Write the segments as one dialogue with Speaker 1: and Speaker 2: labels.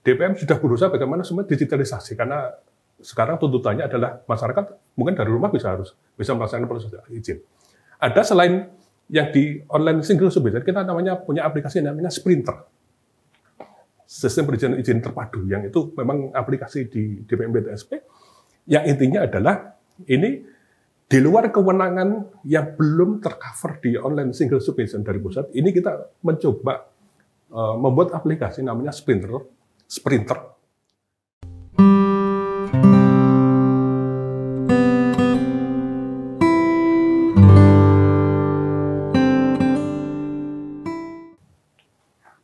Speaker 1: DPM sudah berusaha bagaimana semua digitalisasi, karena sekarang tuntutannya adalah masyarakat mungkin dari rumah bisa melaksanakan proses izin. Ada selain yang di online single submission, kita punya aplikasi namanya Sprinter. Sistem perizinan izin terpadu, yang itu memang aplikasi di DPM BTSP, yang intinya adalah ini di luar kewenangan yang belum tercover di online single submission dari pusat, ini kita mencoba membuat aplikasi namanya Sprinter.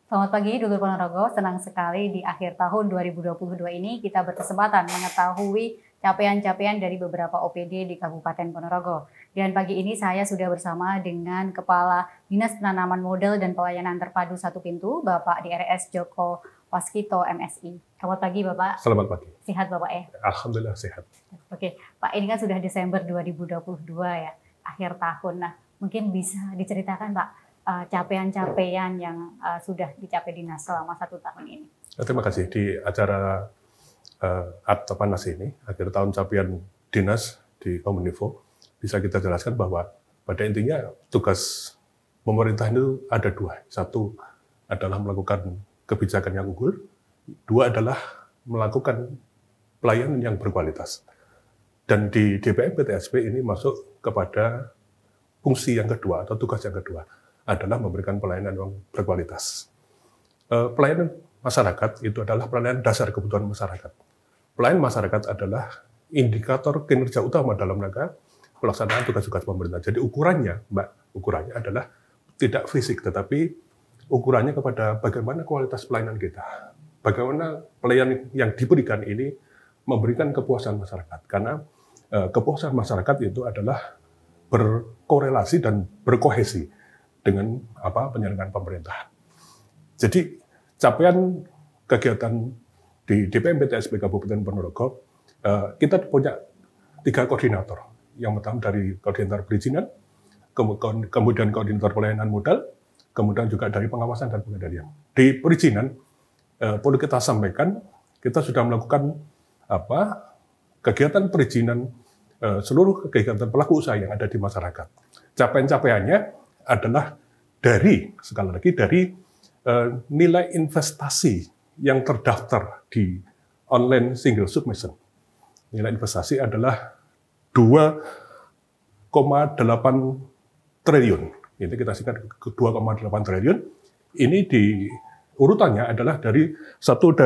Speaker 2: Selamat pagi, Dulur Ponorogo. Senang sekali di akhir tahun 2022 ini kita berkesempatan mengetahui capaian-capaian dari beberapa OPD di Kabupaten Ponorogo. Dan pagi ini saya sudah bersama dengan Kepala Dinas Penanaman Modal dan Pelayanan Terpadu Satu Pintu, Bapak DRS Joko Waskito MSI. Selamat pagi, Bapak.
Speaker 1: Selamat pagi.
Speaker 2: Sehat, Bapak ya?
Speaker 1: Alhamdulillah sehat.
Speaker 2: Oke, Pak, ini kan sudah Desember 2022 ya, akhir tahun. Nah, mungkin bisa diceritakan, Pak, capaian-capaian yang sudah dicapai dinas selama 1 tahun ini.
Speaker 1: Terima kasih. Di acara Art Panas ini, akhir tahun capaian dinas di Kominfo, bisa kita jelaskan bahwa pada intinya tugas pemerintah itu ada 2. 1 adalah melakukan kebijakan yang unggul, 2 adalah melakukan pelayanan yang berkualitas. Dan di DPM BTSP ini masuk kepada fungsi yang kedua atau tugas yang kedua, adalah memberikan pelayanan yang berkualitas. Pelayanan masyarakat itu adalah pelayanan dasar kebutuhan masyarakat. Pelayanan masyarakat adalah indikator kinerja utama dalam rangka pelaksanaan tugas-tugas pemerintah. Jadi ukurannya adalah tidak fisik, tetapi ukurannya kepada bagaimana kualitas pelayanan kita. Bagaimana pelayanan yang diberikan ini memberikan kepuasan masyarakat. Karena kepuasan masyarakat itu adalah berkorelasi dan berkohesi dengan penyelenggaraan pemerintah. Jadi capaian kegiatan di DPM BTSP Kabupaten Ponorogo, kita punya 3 koordinator. Yang pertama dari koordinator perizinan, kemudian koordinator pelayanan modal, kemudian juga dari pengawasan dan pengendalian. Di perizinan, perlu kita sampaikan, kita sudah melakukan kegiatan perizinan seluruh kegiatan pelaku usaha yang ada di masyarakat. Capaian-capaiannya adalah sekali lagi dari nilai investasi yang terdaftar di online single submission. Nilai investasi adalah 2,8 triliun. Ini kita singkat ke 2,8 triliun. Ini urutannya adalah dari sektor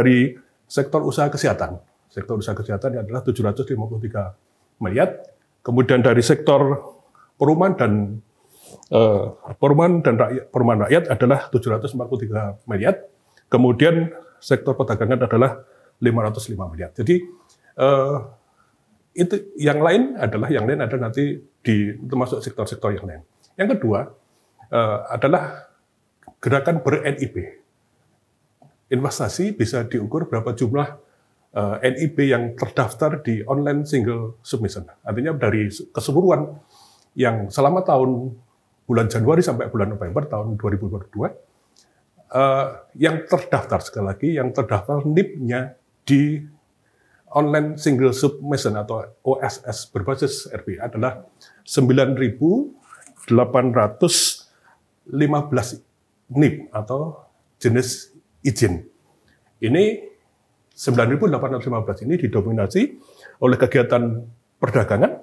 Speaker 1: usaha kesehatan. Sektor usaha kesehatan adalah 753 miliar. Kemudian dari sektor perumahan rakyat adalah 743 miliar. Kemudian sektor perdagangan adalah 505 miliar. Jadi itu yang lain adalah nanti termasuk sektor-sektor yang lain. Yang kedua adalah gerakan ber-NIB. Investasi bisa diukur berapa jumlah NIB yang terdaftar di online single submission. Artinya dari keseluruhan yang selama bulan Januari sampai bulan November tahun 2022, yang terdaftar, sekali lagi, yang terdaftar NIB-nya di online single submission atau OSS berbasis RP adalah 9.815 NIB atau jenis izin. Ini 9.815 ini didominasi oleh kegiatan perdagangan,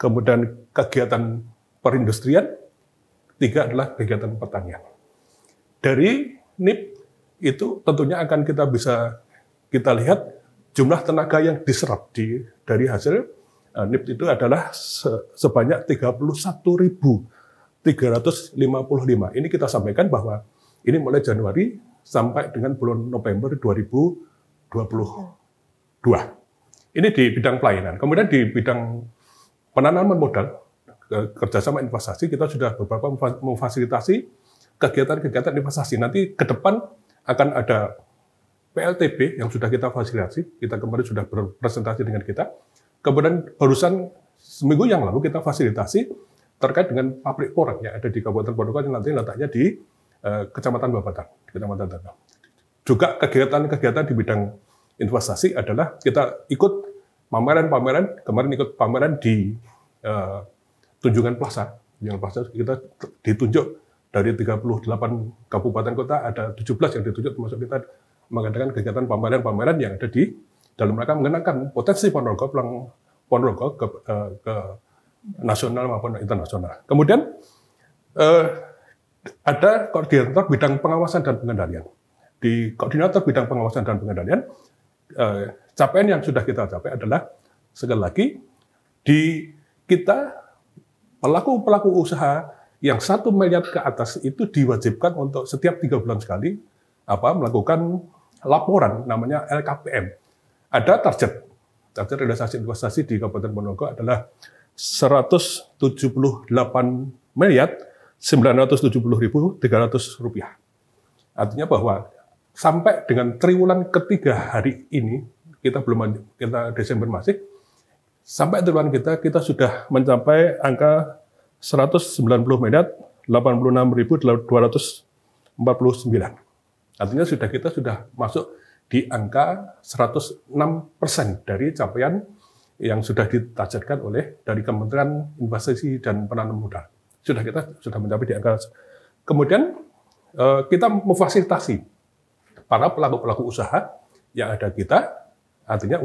Speaker 1: kemudian kegiatan perindustrian, 3 adalah kegiatan pertanian. Dari NIB itu tentunya akan kita lihat jumlah tenaga yang diserap dari hasil NIB itu adalah sebanyak 31.355. Ini kita sampaikan bahwa ini mulai Januari sampai dengan bulan November 2022. Ini di bidang pelayanan. Kemudian di bidang penanaman modal, kerjasama investasi, kita sudah beberapa memfasilitasi kegiatan-kegiatan investasi. Nanti ke depan akan ada PLTB yang sudah kita fasilitasi, kita kemarin sudah berpresentasi dengan kita. Kemudian barusan seminggu yang lalu kita fasilitasi terkait dengan pabrik porang yang ada di Kabupaten Ponorogo yang nanti letaknya di Kecamatan Babatan, Kecamatan Tata. juga kegiatan-kegiatan di bidang investasi adalah kita ikut pameran-pameran, kemarin ikut pameran di Tunjungan Plaza. Yang Plaza kita ditunjuk dari 38 kabupaten kota, ada 17 yang ditunjuk, termasuk kita mengadakan kegiatan pameran-pameran yang ada di dalam rangka mengenalkan potensi Ponorogo ke nasional maupun internasional. Kemudian ada koordinator bidang pengawasan dan pengendalian. Di koordinator bidang pengawasan dan pengendalian, capaian yang sudah kita capai adalah sekali lagi kita pelaku usaha yang 1 miliar ke atas itu diwajibkan untuk setiap 3 bulan sekali melakukan laporan namanya LKPM. Ada target realisasi investasi di Kabupaten Ponorogo adalah 178 miliar 970.300 rupiah. Artinya bahwa sampai dengan triwulan ketiga hari ini, kita Desember masih, sampai triwulan kita sudah mencapai angka 190 miliar 86.249. Artinya kita sudah masuk di angka 106% dari capaian yang sudah ditargetkan dari Kementerian Investasi dan Penanaman Modal. Kita sudah mencapai di angka. Kemudian kita memfasilitasi para pelaku usaha yang ada artinya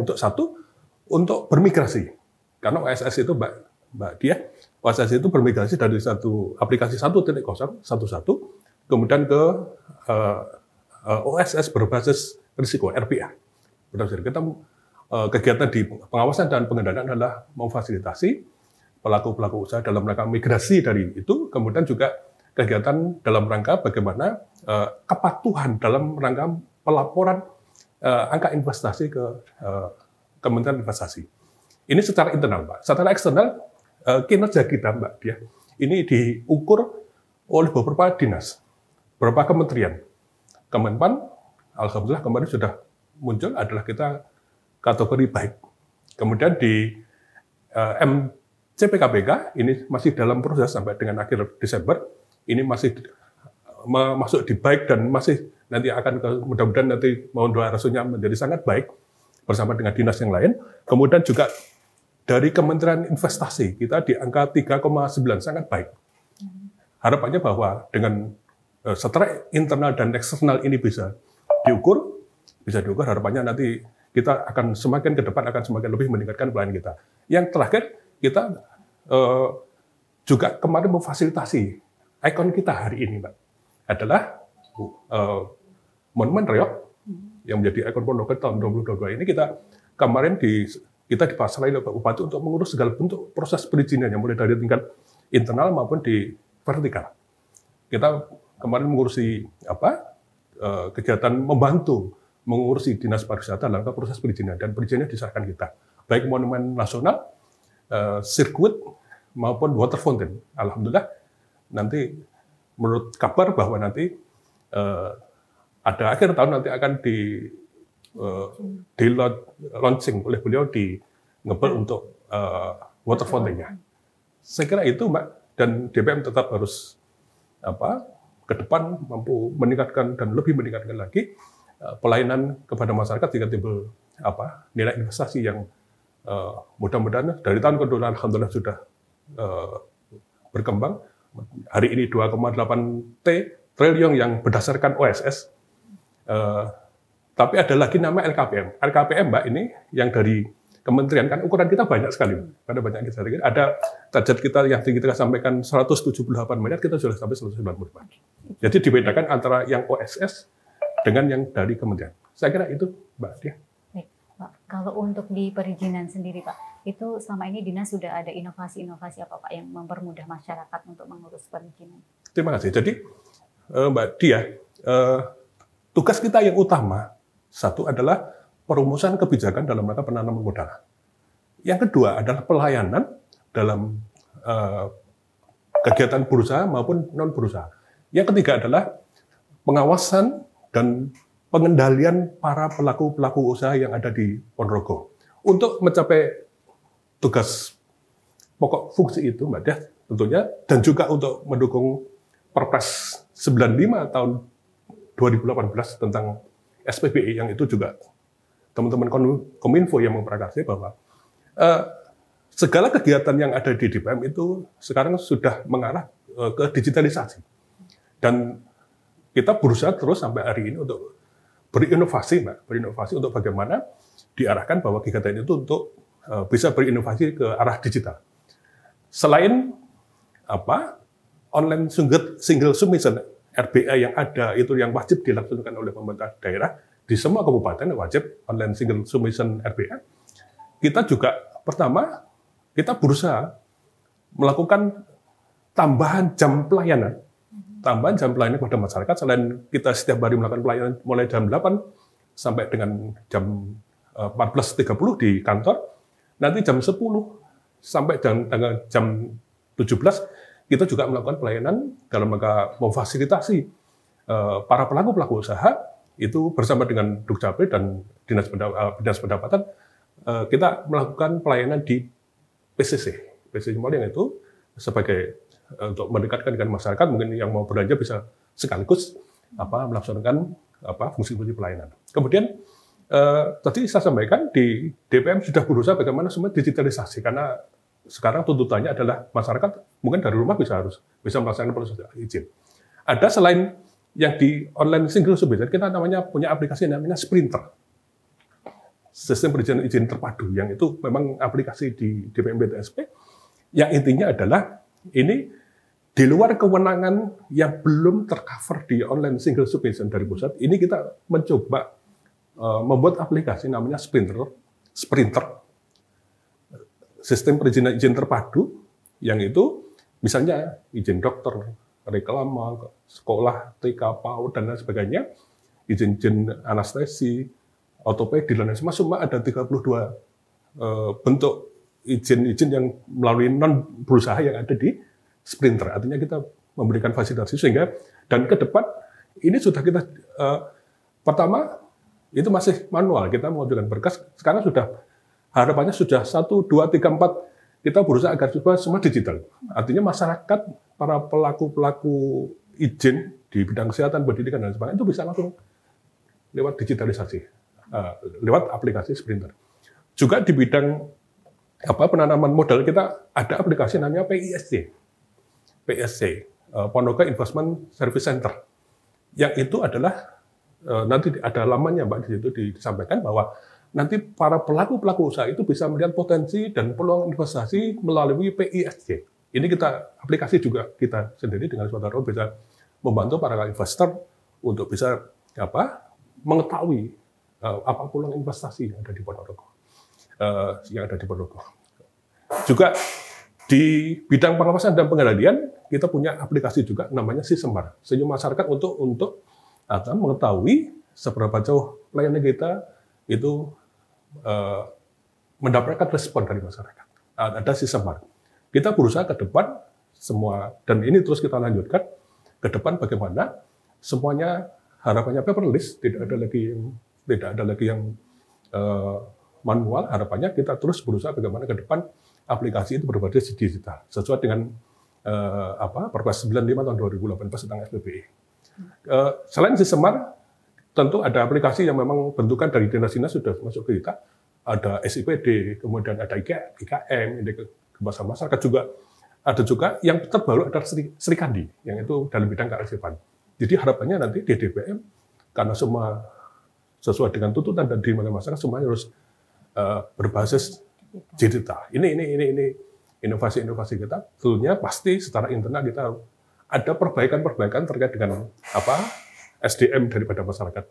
Speaker 1: untuk bermigrasi. Karena OSS itu Mbak Dia, OSS itu bermigrasi dari satu aplikasi 1.0 kemudian ke OSS berbasis risiko RPA. Kita kegiatan di pengawasan dan pengendalian adalah memfasilitasi pelaku usaha dalam rangka migrasi dari itu, kemudian juga kegiatan dalam rangka bagaimana kepatuhan dalam rangka pelaporan angka investasi ke Kementerian Investasi. Ini secara internal, Pak. Secara eksternal, kinerja kita, Mbak Dia, ini diukur oleh beberapa dinas, beberapa kementerian. Kemenpan, alhamdulillah kemarin sudah muncul adalah kita kategori baik. Kemudian di CPKPK ini masih dalam proses sampai dengan akhir Desember, ini masih masuk di baik dan masih nanti akan mudah-mudahan nanti mohon doa restunya menjadi sangat baik bersama dengan dinas yang lain. Kemudian juga dari Kementerian Investasi kita di angka 3,9 sangat baik. Harapannya bahwa dengan secara internal dan eksternal ini bisa diukur harapannya nanti kita akan semakin ke depan akan semakin lebih meningkatkan pelayanan kita. Yang terakhir kita juga kemarin memfasilitasi ikon kita hari ini, Mbak, adalah Monumen Reog yang menjadi ikon Ponorogo tahun 2022 ini kita kemarin kita dipasrai oleh Pak Bupati untuk mengurus segala bentuk proses perizinannya mulai dari tingkat internal maupun di vertikal. Kita kemarin mengurusi kegiatan membantu mengurusi dinas pariwisata dalam proses perizinan dan perizinannya disahkan kita. Baik monumen nasional, sirkuit maupun water fountain. Alhamdulillah nanti menurut kabar bahwa nanti ada akhir tahun nanti akan di launching oleh beliau di ngebel untuk water fountain-nya. Saya kira itu, Mbak, dan DPM tetap harus ke depan mampu meningkatkan dan lebih meningkatkan lagi pelayanan kepada masyarakat jika timbul nilai investasi yang mudah-mudahan dari tahun kedua alhamdulillah sudah berkembang. Hari ini 2,8 triliun yang berdasarkan OSS. Tapi ada lagi nama LKPM. LKPM, Mbak, ini yang dari kementerian kan ukuran kita banyak sekali. Ada banyak kita. Ada target kita yang kita sampaikan 178 miliar, kita sudah sampai 194. Jadi dibedakan antara yang OSS dengan yang dari kementerian. Saya kira itu, Mbak Dia.
Speaker 2: Baik, Pak. Kalau untuk di perizinan sendiri, Pak, itu selama ini dinas sudah ada inovasi-inovasi apa, Pak, yang mempermudah masyarakat untuk mengurus perizinan?
Speaker 1: Terima kasih. Jadi, Mbak Dia, tugas kita yang utama, satu adalah perumusan kebijakan dalam rangka penanaman modal. Yang kedua adalah pelayanan dalam kegiatan berusaha maupun non-berusaha. Yang ketiga adalah pengawasan dan pengendalian para pelaku usaha yang ada di Ponorogo. Untuk mencapai tugas pokok fungsi itu, Mbak Dia, tentunya, dan juga untuk mendukung Perpres 95 tahun 2018 tentang SPBI yang itu juga teman-teman Kominfo yang memprakarsai bahwa segala kegiatan yang ada di DPM itu sekarang sudah mengarah ke digitalisasi. Dan kita berusaha terus sampai hari ini untuk berinovasi, Mbak, berinovasi untuk bagaimana diarahkan bahwa kegiatan itu untuk bisa berinovasi ke arah digital. Selain online single submission RBA yang ada itu yang wajib dilaksanakan oleh pemerintah daerah di semua kabupaten wajib online single submission RBA. Kita juga pertama kita berusaha melakukan tambahan jam pelayanan kepada masyarakat. Selain kita setiap hari melakukan pelayanan mulai jam 8 sampai dengan jam 14.30 di kantor, nanti jam 10 sampai jam 17 kita juga melakukan pelayanan dalam rangka memfasilitasi para pelaku usaha itu bersama dengan Dukcapil dan Dinas Pendapatan kita melakukan pelayanan di PCC Mall yang itu sebagai untuk mendekatkan dengan masyarakat, mungkin yang mau belanja bisa sekaligus melaksanakan fungsi-fungsi pelayanan. Kemudian tadi saya sampaikan di DPM sudah berusaha bagaimana semua digitalisasi karena sekarang tuntutannya adalah masyarakat mungkin dari rumah bisa melaksanakan proses izin. Ada selain yang di online single submission, kita punya aplikasi namanya Sprinter. Sistem perizinan izin terpadu yang itu memang aplikasi di DPM BTSP yang intinya adalah ini di luar kewenangan yang belum tercover di online single submission dari pusat, ini kita mencoba membuat aplikasi namanya Sprinter, sistem perizinan izin terpadu, yang itu misalnya izin dokter, reklama, sekolah, TK, PAUD, dan lain sebagainya, izin anestesi, ortopedi, dan semua ada 32 bentuk izin yang melalui non-berusaha yang ada di Sprinter. Artinya kita memberikan fasilitasi sehingga, dan ke depan ini sudah kita, pertama itu masih manual, kita mengajukan berkas, sekarang sudah harapannya sudah 1, 2, 3, 4, kita berusaha agar semua digital. Artinya masyarakat, para pelaku izin di bidang kesehatan, pendidikan, dan sebagainya itu bisa langsung lewat digitalisasi, lewat aplikasi Sprinter. Juga di bidang penanaman modal kita ada aplikasi namanya PISC, Pondoka Investment Service Center, yang itu adalah nanti ada lamanya, Mbak, di situ disampaikan bahwa nanti para pelaku usaha itu bisa melihat potensi dan peluang investasi melalui PISC. Ini kita aplikasi juga kita sendiri dengan Suataro bisa membantu para investor untuk bisa mengetahui apa peluang investasi yang ada di Ponorogo. Juga di bidang pengawasan dan pengendalian kita punya aplikasi juga namanya Sisemar, Senyum Masyarakat untuk mengetahui seberapa jauh pelayanan kita itu mendapatkan respon dari masyarakat. Ada Sisemar. Kita berusaha ke depan semua, dan ini terus kita lanjutkan ke depan bagaimana semuanya harapannya paperless, tidak ada lagi yang manual. Harapannya kita terus berusaha bagaimana ke depan aplikasi itu berbasis digital sesuai dengan Perpres 95 tahun 2018 tentang SPBI. Selain Sisemar, tentu ada aplikasi yang memang bentukan dari dinas-dinas sudah masuk ke kita. Ada SIPD, kemudian ada IKM, Indeks Kebangsaan Masyarakat juga. Ada juga yang terbaru ada Serikandi, yang itu dalam bidang kearsipan. Jadi harapannya nanti di DPM, karena semua sesuai dengan tuntutan dan demand masyarakat, semuanya harus berbasis digital. Ini inovasi-inovasi kita. Tentunya pasti secara internal kita ada perbaikan-perbaikan terkait dengan SDM daripada masyarakat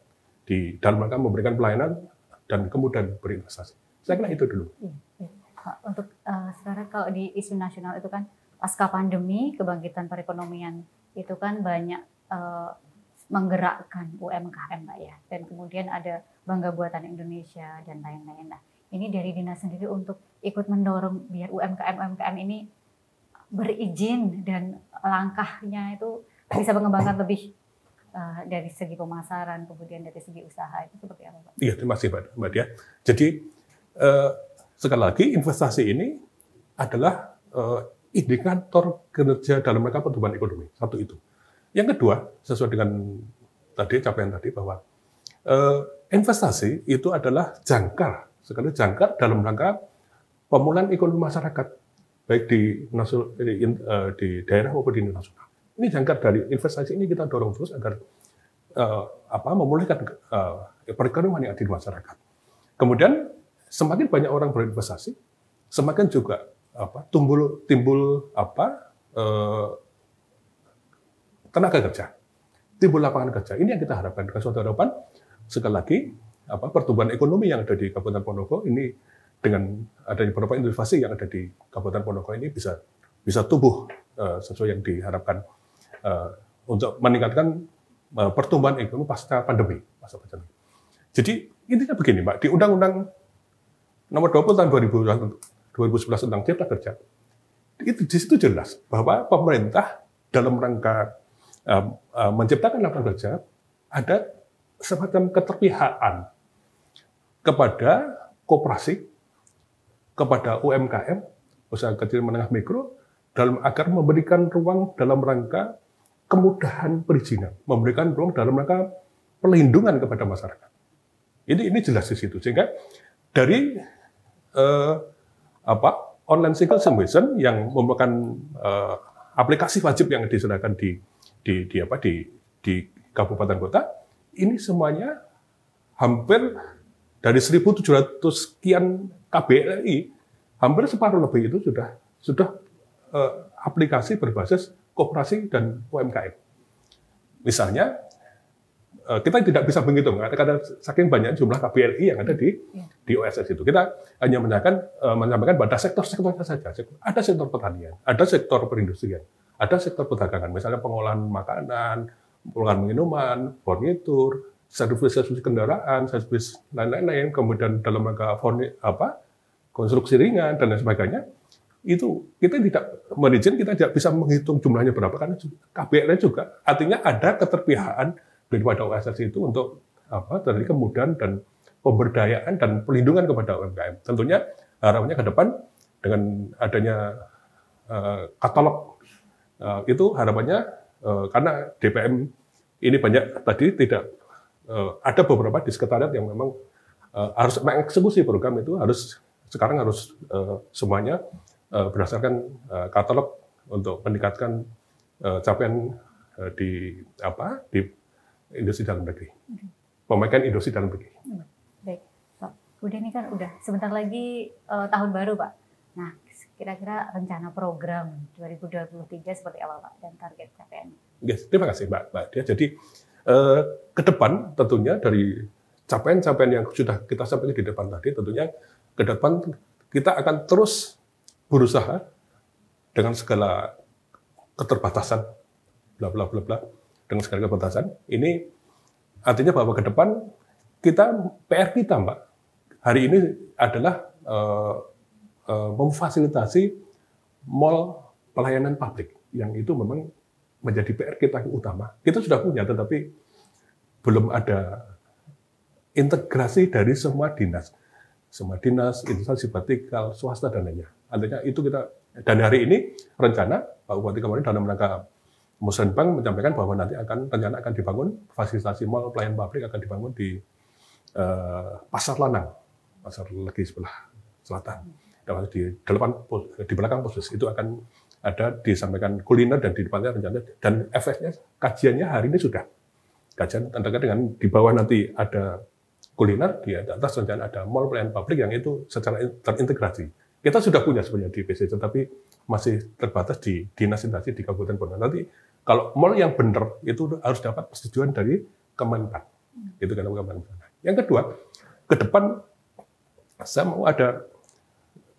Speaker 1: di dalam rangka memberikan pelayanan dan kemudian berinvestasi. Saya kira itu dulu.
Speaker 2: Untuk sekarang kalau di isu nasional itu kan pasca pandemi, kebangkitan perekonomian itu kan banyak menggerakkan UMKM, Mbak, ya. Dan kemudian ada Bangga Buatan Indonesia dan lain-lain. Nah, ini dari dinas sendiri untuk ikut mendorong biar UMKM ini berizin dan langkahnya itu bisa mengembangkan lebih dari segi pemasaran, kemudian dari segi usaha, itu seperti apa, Pak?
Speaker 1: Iya, terima kasih, Mbak Dia. Jadi sekali lagi investasi ini adalah indikator kinerja dalam rangka pertumbuhan ekonomi. Satu itu. Yang kedua, sesuai dengan capaian tadi bahwa investasi itu adalah jangkar, sekali jangkar dalam rangka pemulihan ekonomi masyarakat, baik di daerah maupun di nasional. Ini jangkar dari investasi ini kita dorong terus agar memulihkan perekonomian yang ada di masyarakat. Kemudian semakin banyak orang berinvestasi, semakin juga timbul tenaga kerja, timbul lapangan kerja. Ini yang kita harapkan dengan suatu harapan. Sekali lagi, pertumbuhan ekonomi yang ada di Kabupaten Ponorogo ini dengan adanya beberapa inovasi yang ada di Kabupaten Ponorogo ini bisa tumbuh sesuai yang diharapkan untuk meningkatkan pertumbuhan ekonomi pasca pandemi. Jadi intinya begini, Mbak, di Undang-Undang Nomor 20 Tahun 2011 tentang Cipta Kerja, itu di situ jelas bahwa pemerintah dalam rangka menciptakan lapangan kerja ada semacam keterpihakan kepada koperasi, kepada UMKM, usaha kecil menengah mikro, agar memberikan ruang dalam rangka kemudahan perizinan, memberikan ruang dalam rangka perlindungan kepada masyarakat. Ini jelas di situ. Sehingga dari online single submission yang merupakan aplikasi wajib yang diserahkan di kabupaten kota, ini semuanya hampir dari 1.700 sekian KBLI, hampir separuh lebih itu sudah aplikasi berbasis koperasi dan UMKM. Misalnya, kita tidak bisa menghitung karena saking banyak jumlah KBLI yang ada di OSS itu. Kita hanya menyampaikan pada sektor-sektornya saja. Ada sektor pertanian, ada sektor perindustrian, ada sektor perdagangan, misalnya pengolahan makanan, pengolahan minuman, furnitur, servis kendaraan, servis lain-lain, kemudian dalam rangka konstruksi ringan dan lain sebagainya. Itu kita tidak manajemen, kita tidak bisa menghitung jumlahnya berapa karena KBLI juga artinya ada keterpihakan daripada OSS itu untuk dari kemudahan dan pemberdayaan dan pelindungan kepada UMKM. Tentunya harapannya ke depan dengan adanya katalog itu harapannya karena DPM ini banyak tadi tidak ada beberapa di sekretariat yang memang harus mengeksekusi program itu sekarang harus semuanya berdasarkan katalog untuk meningkatkan capaian di industri dalam negeri, pemegang industri dalam negeri.
Speaker 2: Baik, Pak. Udah ini kan sebentar lagi tahun baru, Pak. Nah, kira-kira rencana program 2023 seperti apa, Pak, dan target capaiannya?
Speaker 1: Yes, terima kasih, Mbak Dia. Jadi ke depan tentunya dari capaian-capaian yang sudah kita sampaikan di depan tadi, tentunya ke depan kita akan terus berusaha dengan segala keterbatasan, bla bla bla bla, dengan segala keterbatasan. Ini artinya bahwa ke depan PR kita, Mbak, hari ini adalah memfasilitasi mall pelayanan publik yang itu memang menjadi PR kita yang utama. Kita sudah punya, tetapi belum ada integrasi dari semua dinas, instansi vertikal, swasta dan lainnya. Artinya itu dan hari ini rencana Pak Bupati kemarin dalam rangka Musrenbang menyampaikan bahwa nanti rencana akan dibangun fasilitasi mall pelayanan publik akan dibangun di Pasar Lanang, Pasar Legi sebelah selatan. Di belakang pos itu akan ada disampaikan kuliner dan di depannya rencana dan efeknya kajiannya hari ini sudah kajian tentang dengan di bawah nanti ada kuliner, di atas rencana ada mall pelayanan publik yang itu secara terintegrasi. Kita sudah punya sebenarnya di PC, tetapi masih terbatas di dinas instansi di Kabupaten Ponorogo. Nanti kalau mall yang benar itu harus dapat persetujuan dari Kemenpan. Itu kan Kemenpan. Yang kedua, ke depan saya mau ada,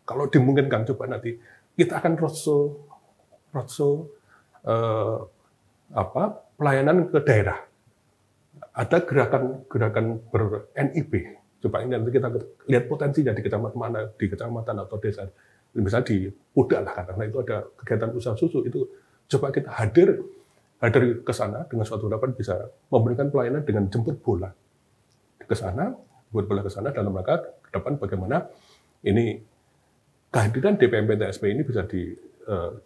Speaker 1: kalau dimungkinkan coba nanti kita akan roadshow pelayanan ke daerah. Ada gerakan ber-NIB. Coba ini nanti kita lihat potensinya di kecamatan mana, di kecamatan atau desa. Misalnya di Pudak lah, karena itu ada kegiatan usaha susu, itu coba kita hadir ke sana dengan suatu harapan bisa memberikan pelayanan dengan jemput bola ke sana, dalam rangka ke depan bagaimana ini kehadiran DPM PTSP ini bisa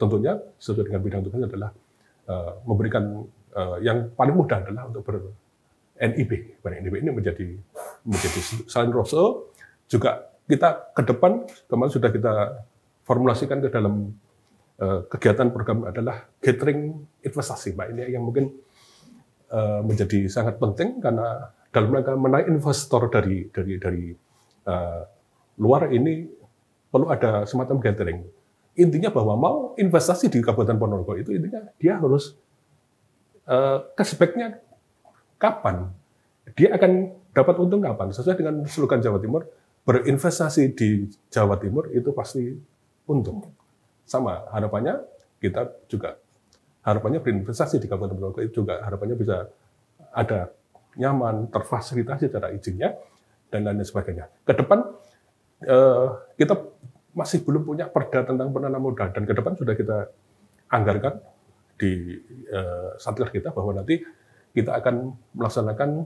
Speaker 1: tentunya sesuai dengan bidang tugas adalah memberikan yang paling mudah adalah untuk NIB. NIB ini menjadi selain Rosso, juga kita ke depan kemarin sudah kita formulasikan ke dalam kegiatan program adalah gathering investasi, Pak. Ini yang mungkin menjadi sangat penting karena dalam rangka menarik investor dari luar ini perlu ada semacam gathering. Intinya bahwa mau investasi di Kabupaten Ponorogo itu intinya dia harus cashback-nya kapan? Dia akan dapat untung kapan? Sesuai dengan slogan Jawa Timur, berinvestasi di Jawa Timur itu pasti untung. Sama harapannya kita juga berinvestasi di Kabupaten Ponorogo itu juga harapannya bisa ada nyaman, terfasilitasi secara izinnya dan lain sebagainya. Ke depan kita masih belum punya perda tentang penanam modal dan ke depan sudah kita anggarkan di satgas kita bahwa nanti kita akan melaksanakan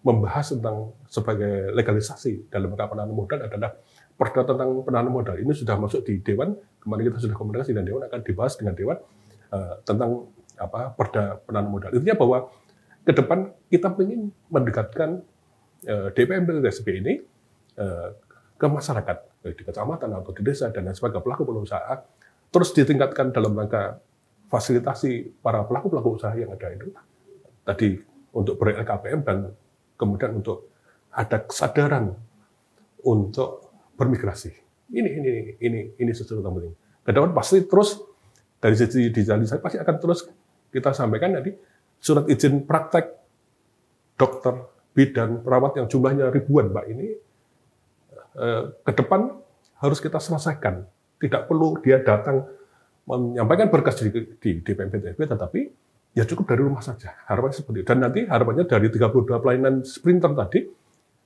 Speaker 1: membahas tentang sebagai legalisasi dalam rangka penanam modal adalah perda tentang penanam modal. Ini sudah masuk di Dewan, kemarin kita sudah komunikasi dengan Dewan, akan dibahas dengan Dewan tentang perda penanam modal. Intinya bahwa ke depan kita ingin mendekatkan DPMP TSB ini ke masyarakat, baik di kecamatan atau di desa dan sebagai pelaku usaha, terus ditingkatkan dalam rangka fasilitasi para pelaku usaha yang ada itu tadi untuk ber-LKPM dan kemudian untuk ada kesadaran untuk bermigrasi. Ini sesuatu yang penting. Ke depan pasti terus dari sisi digitalisasi pasti akan terus kita sampaikan nanti surat izin praktek dokter, bidan, perawat yang jumlahnya ribuan, Pak, ini ke depan harus kita selesaikan. Tidak perlu dia datang menyampaikan berkas di DPMP TSB, tetapi ya cukup dari rumah saja. Harapannya seperti itu. Dan nanti harapannya dari 32 pelayanan sprinter tadi,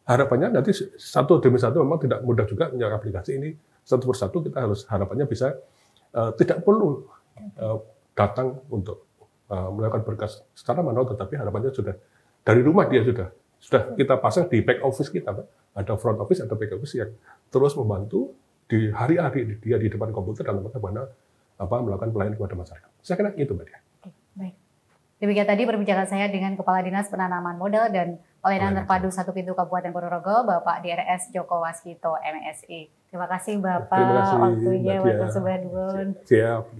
Speaker 1: harapannya nanti satu demi satu memang tidak mudah juga menjaga aplikasi ini. Satu persatu kita harus harapannya bisa tidak perlu datang untuk melakukan berkas secara manual, tetapi harapannya sudah dari rumah dia sudah kita pasang di back office kita, Pak. Ada front office, ada back office yang terus membantu di hari-hari dia di depan komputer dalam bagaimana melakukan pelayanan kepada masyarakat. Saya kira itu, Mbak Dia.
Speaker 2: Oke, baik. Demikian tadi perbincangan saya dengan Kepala Dinas Penanaman Modal dan Pelayanan Terpadu Satu Pintu Kabupaten Ponorogo, Bapak DRS Joko Waskito, MSI. Terima kasih Bapak waktunya, Bapak Subhanudun.
Speaker 1: Siap.